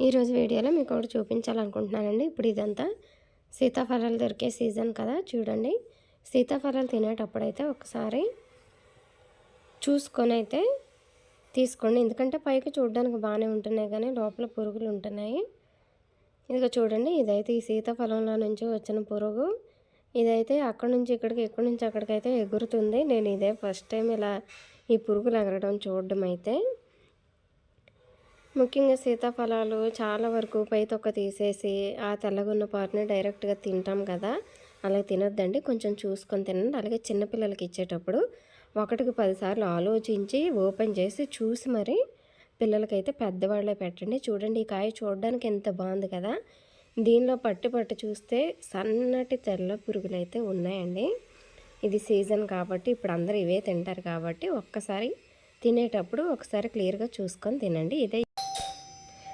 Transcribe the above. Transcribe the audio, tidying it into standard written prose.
ఈరోజు వీడియోలో మీకు ఒకటి చూపించాలనుకుంటున్నానండి. ఇప్పుడు ఇదంతా సీతాఫలాలు దొరికే సీజన్ కదా, చూడండి. సీతాఫలాలు తినేటప్పుడైతే ఒకసారి చూసుకొని అయితే తీసుకోండి. ఎందుకంటే పైకి చూడడానికి బాగానే ఉంటున్నాయి కానీ లోపల పురుగులు ఉంటున్నాయి. ఇదిగో చూడండి, ఇదైతే ఈ సీతాఫలంలో నుంచి వచ్చిన పురుగు. ఇదైతే అక్కడి నుంచి ఇక్కడికి, ఇక్కడి నుంచి అక్కడికైతే ఎగురుతుంది. నేను ఇదే ఫస్ట్ టైం ఇలా ఈ పురుగులు ఎగరడం చూడడం అయితే. ముఖ్యంగా సీతాఫలాలు చాలా వరకు పై తొక్క తీసేసి ఆ తెల్లగున్న పార్ట్ని డైరెక్ట్గా తింటాం కదా, అలా తినొద్దండి. కొంచెం చూసుకొని తినండి. అలాగే చిన్నపిల్లలకి ఇచ్చేటప్పుడు ఒకటికి 10 సార్లు ఆలోచించి ఓపెన్ చేసి చూసి మరి పిల్లలకైతే పెద్దవాళ్ళే పెట్టండి. చూడండి, ఈ కాయ చూడడానికి ఎంత బాగుంది కదా. దీనిలో పట్టి చూస్తే సన్నటి తెల్ల పురుగులు అయితే ఉన్నాయండి. ఇది సీజన్ కాబట్టి ఇప్పుడు అందరూ ఇవే తింటారు కాబట్టి ఒక్కసారి తినేటప్పుడు ఒకసారి క్లియర్గా చూసుకొని తినండి. ఇదే